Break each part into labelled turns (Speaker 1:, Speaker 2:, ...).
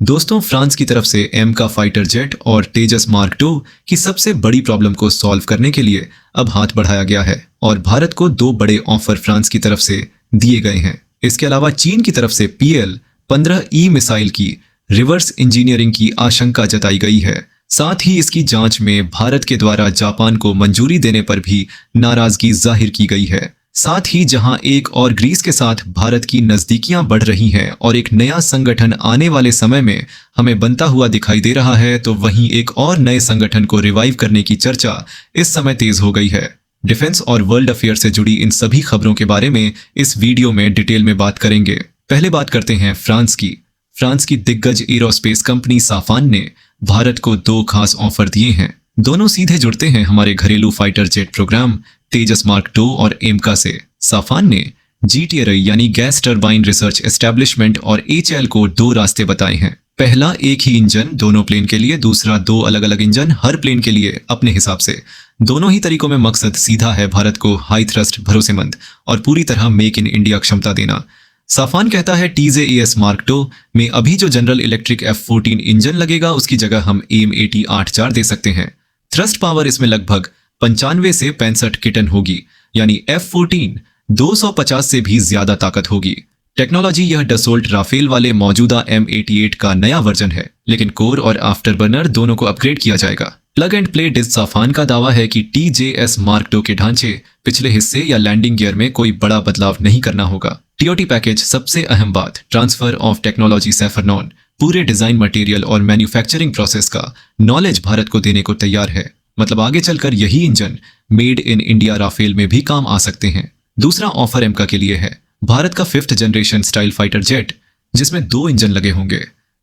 Speaker 1: दोस्तों, फ्रांस की तरफ से एम का फाइटर जेट और तेजस मार्क 2 की सबसे बड़ी प्रॉब्लम को सॉल्व करने के लिए अब हाथ बढ़ाया गया है और भारत को दो बड़े ऑफर फ्रांस की तरफ से दिए गए हैं। इसके अलावा चीन की तरफ से PL-15E मिसाइल की रिवर्स इंजीनियरिंग की आशंका जताई गई है। साथ ही इसकी जांच में भारत के द्वारा जापान को मंजूरी देने पर भी नाराजगी जाहिर की गई है। साथ ही जहां एक और ग्रीस के साथ भारत की नजदीकियां बढ़ रही हैं और एक नया संगठन आने वाले समय में हमें बनता हुआ दिखाई दे रहा है, तो वहीं एक और नए संगठन को रिवाइव करने की चर्चा इस समय तेज हो गई है। डिफेंस और वर्ल्ड अफेयर से जुड़ी इन सभी खबरों के बारे में इस वीडियो में डिटेल में बात करेंगे। पहले बात करते हैं फ्रांस की। फ्रांस की दिग्गज एरोस्पेस कंपनी साफान ने भारत को दो खास ऑफर दिए हैं। दोनों सीधे जुड़ते हैं हमारे घरेलू फाइटर जेट प्रोग्राम तेजस मार्क 2 और एमका से। साफान ने GTRI यानी गैस टरबाइन रिसर्च एस्टेब्लिशमेंट और HAL को दो रास्ते बताए हैं। पहला, एक ही इंजन दोनों प्लेन के लिए, दूसरा दो अलग अलग इंजन हर प्लेन के लिए अपने हिसाब से। दोनों ही तरीकों में मकसद सीधा है भारत को हाई थ्रस्ट, भरोसेमंद और पूरी तरह मेक इन इंडिया क्षमता देना। साफान कहता है TJAS मार्क 2 में अभी जो जनरल इलेक्ट्रिक F14 इंजन लगेगा उसकी जगह हम AIM-80-84 दे सकते हैं। थ्रस्ट पावर इसमें लगभग 95 से 65 किटन होगी, यानी F14 250 से भी ज्यादा ताकत होगी। टेक्नोलॉजी यह डसोल्ट राफेल वाले मौजूदा M88 का नया वर्जन है, लेकिन कोर और आफ्टर बर्नर दोनों को अपग्रेड किया जाएगा। प्लग एंड प्ले डिस साफान का दावा है कि TJS मार्क 2 के ढांचे, पिछले हिस्से या लैंडिंग गियर में कोई बड़ा बदलाव नहीं करना होगा। TOT पैकेज सबसे अहम बात, ट्रांसफर ऑफ टेक्नोलॉजी सैफरनॉन पूरे डिजाइन, मटेरियल और मैन्युफैक्चरिंग प्रोसेस का नॉलेज भारत को देने को तैयार है। मतलब आगे चलकर यही engine made in India Rafale में भी काम आ सकते हैं। दूसरा ऑफर एमका के लिए है, भारत का 5th generation style fighter jet, जिसमें दो इंजन लगे होंगे।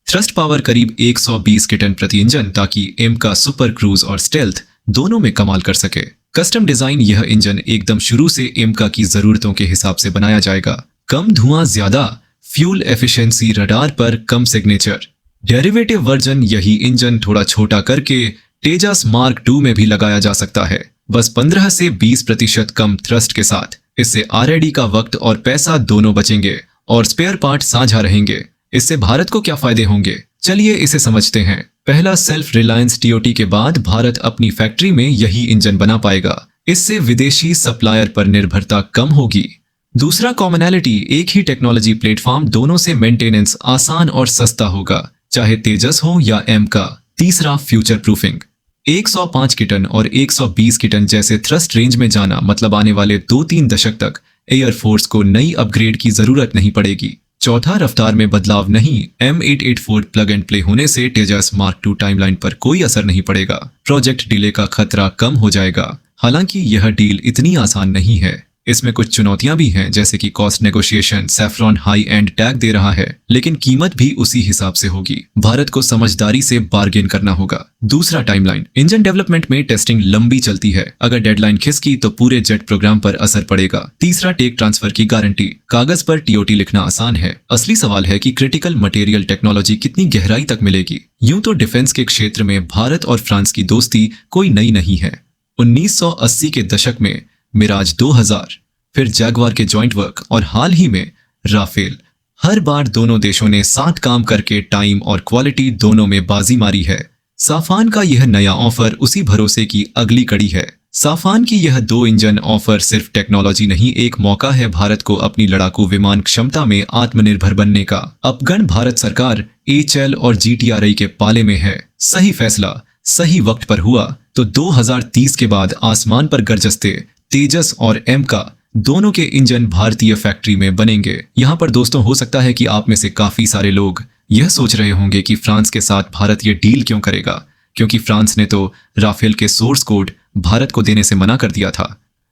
Speaker 1: थ्रस्ट पावर करीब 120 किटन प्रति इंजन, ताकि एमका सुपर क्रूज और स्टेल्थ दोनों में कमाल कर सके। कस्टम डिजाइन, यह इंजन एकदम शुरू से एमका की जरूरतों के हिसाब से बनाया जाएगा। कम धुआं, ज्यादा फ्यूल एफिशिएंसी, रडार पर कम सिग्नेचर। डेरिवेटिव वर्जन, यही इंजन थोड़ा छोटा करके तेजस मार्क 2 में भी लगाया जा सकता है, बस 15 से 20% कम थ्रस्ट के साथ। इससे R&D का वक्त और पैसा दोनों बचेंगे और स्पेयर पार्ट साझा रहेंगे। इससे भारत को क्या फायदे होंगे, चलिए इसे समझते हैं। पहला, सेल्फ रिलायंस। TOT के बाद भारत अपनी फैक्ट्री में यही इंजन बना पाएगा। इससे विदेशी सप्लायर पर निर्भरता कम होगी। दूसरा, कॉमनैलिटी, एक ही टेक्नोलॉजी प्लेटफॉर्म, दोनों से मेंटेनेंस आसान और सस्ता होगा, चाहे तेजस हो या एमका। तीसरा, फ्यूचर प्रूफिंग, 105 किटन और 120 किटन जैसे थ्रस्ट रेंज में जाना, मतलब आने वाले 2-3 दशक तक एयरफोर्स को नई अपग्रेड की जरूरत नहीं पड़ेगी। चौथा, रफ्तार में बदलाव नहीं, M884 प्लग एंड प्ले होने से तेजस मार्क 2 टाइमलाइन पर कोई असर नहीं पड़ेगा। प्रोजेक्ट डिले का खतरा कम हो जाएगा। हालांकि यह डील इतनी आसान नहीं है, इसमें कुछ चुनौतियां भी हैं, जैसे कि cost negotiation. Saffron high end tag दे रहा है, लेकिन कीमत भी उसी हिसाब से होगी। भारत को समझदारी से बार्गेन करना होगा। दूसरा, टाइमलाइन, इंजन डेवलपमेंट में टेस्टिंग लंबी चलती है, अगर डेडलाइन खिसकी तो पूरे जेट प्रोग्राम पर असर पड़ेगा। तीसरा, टेक ट्रांसफर की गारंटी, कागज पर TOT लिखना आसान है, असली सवाल है कि क्रिटिकल मटेरियल टेक्नोलॉजी कितनी गहराई तक मिलेगी। यूं तो डिफेंस के क्षेत्र में भारत और फ्रांस की दोस्ती कोई नई नहीं है। 1980 के दशक में मिराज 2000, फिर जैगवार के जॉइंट वर्क और हाल ही में राफेल। हर बार दोनों देशों ने साथ काम करके टाइम और क्वालिटी दोनों में बाजी मारी है। साफान का यह नया ऑफर उसी भरोसे की अगली कड़ी है। साफान की यह दो इंजन ऑफर सिर्फ टेक्नोलॉजी नहीं, एक मौका है भारत को अपनी लड़ाकू विमान क्षमता में आत्मनिर्भर बनने का। अपगण भारत सरकार HAL और GTRI के पाले में है। सही फैसला सही वक्त पर हुआ तो 2030 के बाद आसमान पर गरजते तेजस और एमका दोनों के इंजन भारतीय फैक्ट्री में बनेंगे। यहाँ पर दोस्तों, हो सकता है कि आप में से काफी सारे लोग यह सोच रहे होंगे कि फ्रांस के साथ भारत ये डील क्यों करेगा, क्योंकि फ्रांस ने तो राफेल के सोर्स कोड भारत को देने से मना कर दिया था।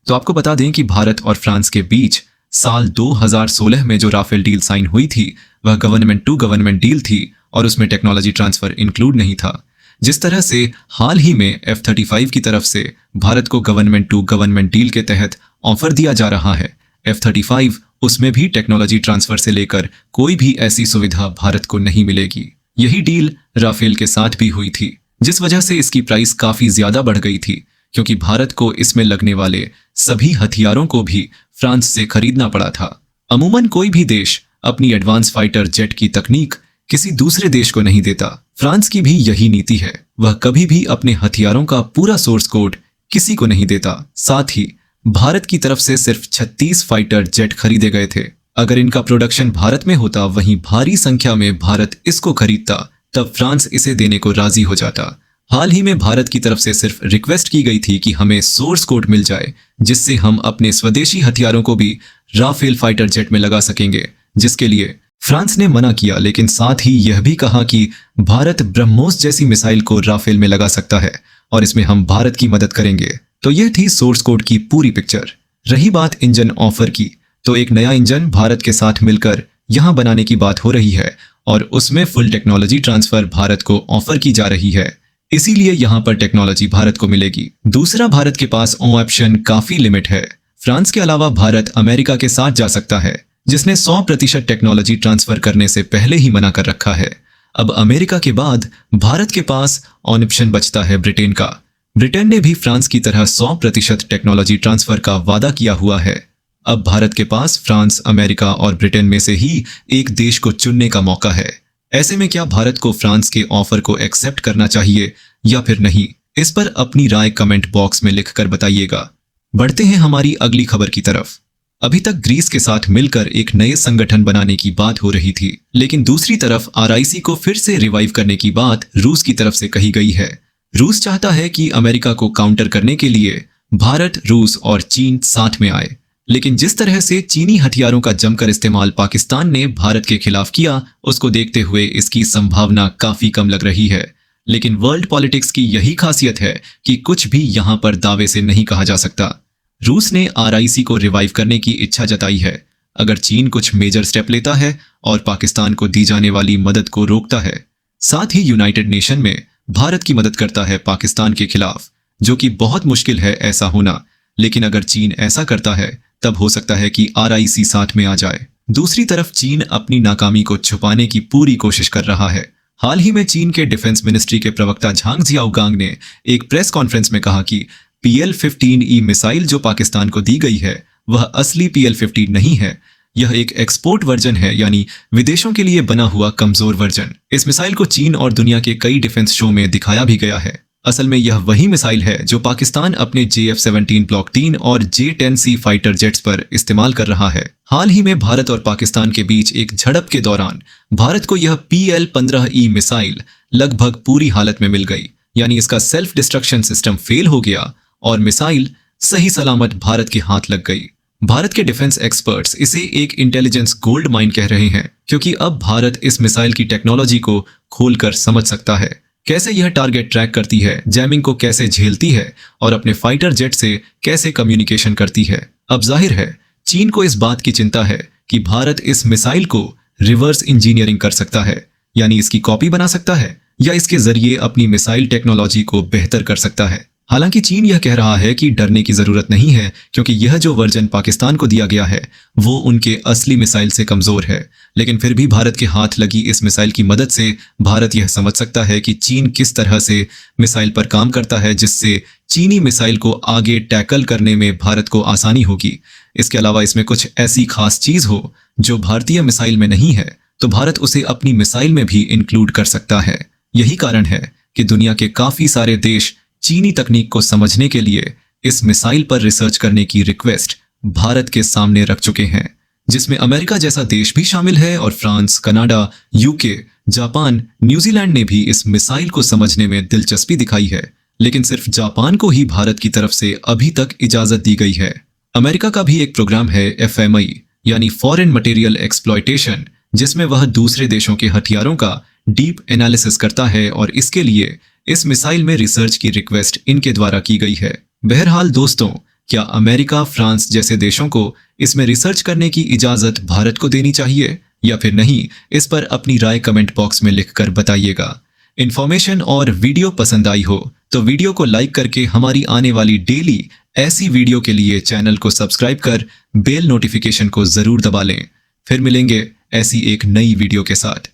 Speaker 1: तो आपको बता दें कि भारत और फ्रांस के बीच साल 2016 में जो राफेल डील साइन हुई थी, वह गवर्नमेंट टू गवर्नमेंट डील थी और उसमें टेक्नोलॉजी ट्रांसफर इंक्लूड नहीं था। जिस तरह से हाल ही में F-35 की तरफ से भारत को गवर्नमेंट टू गवर्नमेंट डील के तहत ऑफर दिया जा रहा है, F-35 उसमें भी टेक्नोलॉजी ट्रांसफर से लेकर कोई भी ऐसी सुविधा भारत को नहीं मिलेगी। यही डील राफेल के साथ भी हुई थी, जिस वजह से इसकी प्राइस काफी ज्यादा बढ़ गई थी, क्योंकि भारत को इसमें लगने वाले सभी हथियारों को भी फ्रांस से खरीदना पड़ा था। अमूमन कोई भी देश अपनी एडवांस फाइटर जेट की तकनीक किसी दूसरे देश को नहीं देता। फ्रांस की भी यही नीति है, वह कभी भी अपने हथियारों का पूरा सोर्स कोड किसी को नहीं देता। साथ ही भारत की तरफ से सिर्फ 36 फाइटर जेट खरीदे गए थे। अगर इनका प्रोडक्शन भारत में होता, वहीं भारी संख्या में भारत इसको खरीदता, तब फ्रांस इसे देने को राजी हो जाता। हाल ही में भारत की तरफ से सिर्फ रिक्वेस्ट की गई थी कि हमें सोर्स कोड मिल जाए, जिससे हम अपने स्वदेशी हथियारों को भी राफेल फाइटर जेट में लगा सकेंगे, जिसके लिए फ्रांस ने मना किया, लेकिन साथ ही यह भी कहा कि भारत ब्रह्मोस जैसी मिसाइल को राफेल में लगा सकता है और इसमें हम भारत की मदद करेंगे। तो यह थी सोर्स कोड की पूरी पिक्चर। रही बात इंजन ऑफर की, तो एक नया इंजन भारत के साथ मिलकर यहां बनाने की बात हो रही है और उसमें फुल टेक्नोलॉजी ट्रांसफर भारत को ऑफर की जा रही है, इसीलिए यहां पर टेक्नोलॉजी भारत को मिलेगी। दूसरा, भारत के पास ऑप्शन काफी लिमिट है। फ्रांस के अलावा भारत अमेरिका के साथ जा सकता है, जिसने 100% टेक्नोलॉजी ट्रांसफर करने से पहले ही मना कर रखा है। अब अमेरिका के बाद भारत के पास ऑप्शन बचता है ब्रिटेन का। ब्रिटेन ने भी फ्रांस की तरह 100% टेक्नोलॉजी ट्रांसफर का वादा किया हुआ है। अब भारत के पास फ्रांस, अमेरिका और ब्रिटेन में से ही एक देश को चुनने का मौका है। ऐसे में क्या भारत को फ्रांस के ऑफर को एक्सेप्ट करना चाहिए या फिर नहीं? इस पर अपनी राय कमेंट बॉक्स में लिखकर बताइएगा। बढ़ते हैं हमारी अगली खबर की तरफ। अभी तक ग्रीस के साथ मिलकर एक नए संगठन बनाने की बात हो रही थी, लेकिन दूसरी तरफ RIC को फिर से रिवाइव करने की बात रूस की तरफ से कही गई है। रूस चाहता है कि अमेरिका को काउंटर करने के लिए भारत, रूस और चीन साथ में आए, लेकिन जिस तरह से चीनी हथियारों का जमकर इस्तेमाल पाकिस्तान ने भारत के खिलाफ किया, उसको देखते हुए इसकी संभावना काफी कम लग रही है। लेकिन वर्ल्ड पॉलिटिक्स की यही खासियत है कि कुछ भी यहां पर दावे से नहीं कहा जा सकता। रूस ने RIC को रिवाइव करने की इच्छा जताई है। अगर चीन कुछ मेजर स्टेप लेता है और पाकिस्तान को दी जाने वाली मदद को रोकता है, साथ ही यूनाइटेड नेशन में भारत की मदद करता है पाकिस्तान के खिलाफ, जो कि बहुत मुश्किल है ऐसा होना, लेकिन अगर चीन ऐसा करता है तब हो सकता है कि RIC साथ में आ जाए। दूसरी तरफ चीन अपनी नाकामी को छुपाने की पूरी कोशिश कर रहा है। हाल ही में चीन के डिफेंस मिनिस्ट्री के प्रवक्ता झांग जियाओगांग ने एक प्रेस कॉन्फ्रेंस में कहा कि PL-15E मिसाइल जो पाकिस्तान को दी गई है, वह असली PL-15 नहीं है। यह एक एक्सपोर्ट वर्जन है, यानी विदेशों के लिए बना हुआ कमजोर वर्जन। इस मिसाइल को चीन और दुनिया के कई डिफेंस शो में दिखाया भी गया है। असल में यह वही मिसाइल है जो पाकिस्तान अपने JF-17 ब्लॉक 3 और J-10C फाइटर जेट्स पर इस्तेमाल कर रहा है। हाल ही में भारत और पाकिस्तान के बीच एक झड़प के दौरान भारत को यह PL-15E मिसाइल लगभग पूरी हालत में मिल गई, यानी इसका सेल्फ डिस्ट्रक्शन सिस्टम फेल हो गया और मिसाइल सही सलामत भारत के हाथ लग गई। भारत के डिफेंस एक्सपर्ट्स इसे एक इंटेलिजेंस गोल्ड माइन कह रहे हैं, क्योंकि अब भारत इस मिसाइल की टेक्नोलॉजी को खोलकर समझ सकता है, कैसे यह टारगेट ट्रैक करती है, जैमिंग को कैसे झेलती है और अपने फाइटर जेट से कैसे कम्युनिकेशन करती है। अब जाहिर है चीन को इस बात की चिंता है कि भारत इस मिसाइल को रिवर्स इंजीनियरिंग कर सकता है, यानी इसकी कॉपी बना सकता है या इसके जरिए अपनी मिसाइल टेक्नोलॉजी को बेहतर कर सकता है। हालांकि चीन यह कह रहा है कि डरने की जरूरत नहीं है, क्योंकि यह जो वर्जन पाकिस्तान को दिया गया है वो उनके असली मिसाइल से कमजोर है। लेकिन फिर भी भारत के हाथ लगी इस मिसाइल की मदद से भारत यह समझ सकता है कि चीन किस तरह से मिसाइल पर काम करता है, जिससे चीनी मिसाइल को आगे टैकल करने में भारत को आसानी होगी। इसके अलावा इसमें कुछ ऐसी खास चीज हो जो भारतीय मिसाइल में नहीं है, तो भारत उसे अपनी मिसाइल में भी इंक्लूड कर सकता है। यही कारण है कि दुनिया के काफी सारे देश चीनी तकनीक को समझने के लिए इस मिसाइल पर रिसर्च करने की रिक्वेस्ट भारत के सामने रख चुके हैं, जिसमें अमेरिका जैसा देश भी शामिल है और France, Canada, UK, Japan, New Zealand ने भी इस मिसाइल को समझने में दिलचस्पी दिखाई है। लेकिन सिर्फ जापान को ही भारत की तरफ से अभी तक इजाजत दी गई है। अमेरिका का भी एक प्रोग्राम है FMI, यानी फॉरेन मटेरियल एक्सप्लॉयटेशन, जिसमें वह दूसरे देशों के हथियारों का डीप एनालिसिस करता है और इसके लिए इस मिसाइल में रिसर्च की रिक्वेस्ट इनके द्वारा की गई है। बहरहाल दोस्तों, क्या अमेरिका, फ्रांस जैसे देशों को इसमें रिसर्च करने की इजाजत भारत को देनी चाहिए या फिर नहीं? इस पर अपनी राय कमेंट बॉक्स में लिखकर बताइएगा। इन्फॉर्मेशन और वीडियो पसंद आई हो तो वीडियो को लाइक करके हमारी आने वाली डेली ऐसी वीडियो के लिए चैनल को सब्सक्राइब कर बेल नोटिफिकेशन को जरूर दबा लें। फिर मिलेंगे ऐसी एक नई वीडियो के साथ।